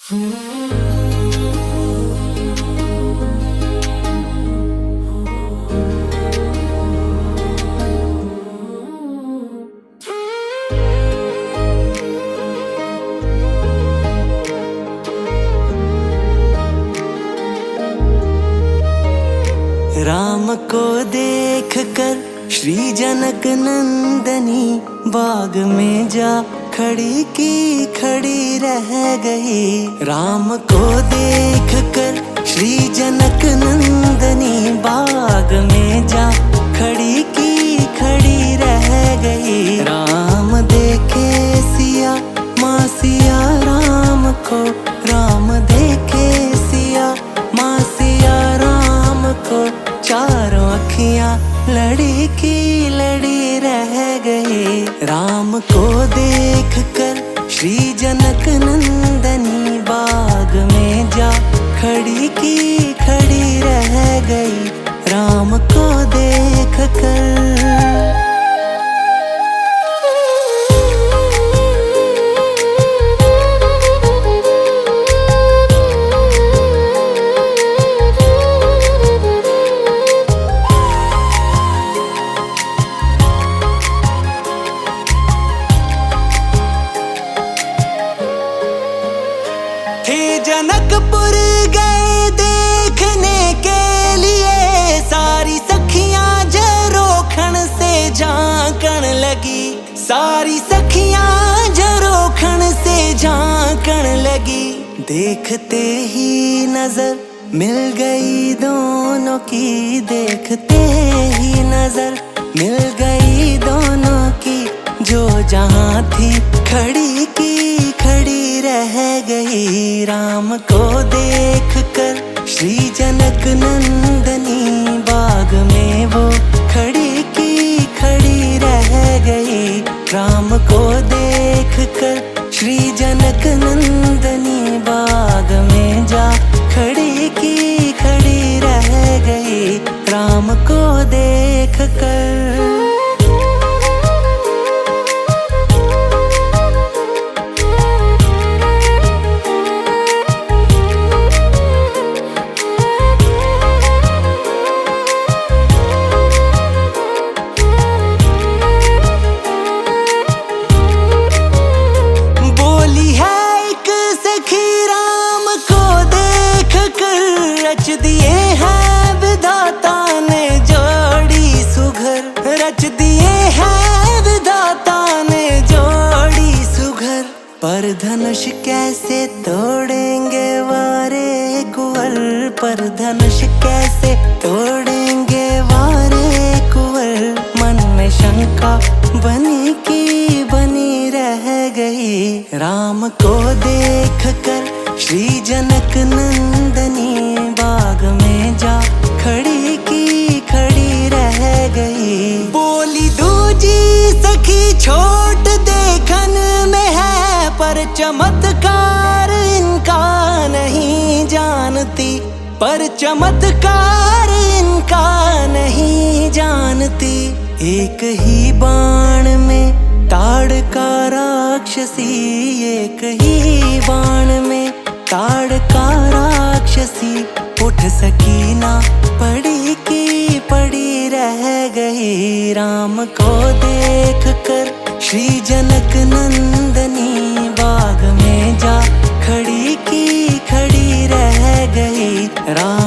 राम को देख कर श्री जनक नंदनी बाग में जा खड़ी की खड़ी रह गई। राम को देख कर श्री जनक नंदनी बाग में जा खड़ी की खड़ी रह गई। राम देखे सिया माँ सिया राम को, राम देखे सिया माँ सिया राम को, चारों अखियां लड़ी की लड़ी रह गई। राम को देख कर श्री जनक नंदनी बाग में जा खड़ी की खड़ी रह गई। राम को देख कर जनकपुर गए देखने के लिए, सारी सखियां जरोखण से झांकण लगी, सारी सखियां जरोखण से झांकण लगी। देखते ही नजर मिल गई दोनों की, देखते ही नजर मिल गई दोनों की, जो जहां थी खड़ी की खड़ी रह गई। राम को देख कर श्री जनक नंदनी बाग में वो खड़ी की खड़ी रह गई। राम को देख कर श्री जनक नंदनी बाग में जा खड़ी की खड़ी रह गई। राम को देख कर रच दिए हैं विधाता ने जोड़ी सुघर, रच दिए हैं विधाता ने जोड़ी सुघर। पर धनुष कैसे तोड़ेंगे वारे कुंवर, पर धनुष कैसे तोड़ेंगे वारे कुंवर। मन में शंका बनी की बनी रह गई। राम को देख कर श्री जनक नंदनी बाग में जा खड़ी की खड़ी रह गई। बोली दूजी सखी छोट देखन में है, पर चमत्कार इनका नहीं जानती, पर चमत्कार इनका नहीं जानती। एक ही बाण में ताड़का राक्षसी, एक ही बाण में ताड़का राक्षसी। उठ सकी ना पड़ी की पड़ी रह गई। राम को देख कर श्री जनक नंदनी बाग में जा खड़ी की खड़ी रह गई। राम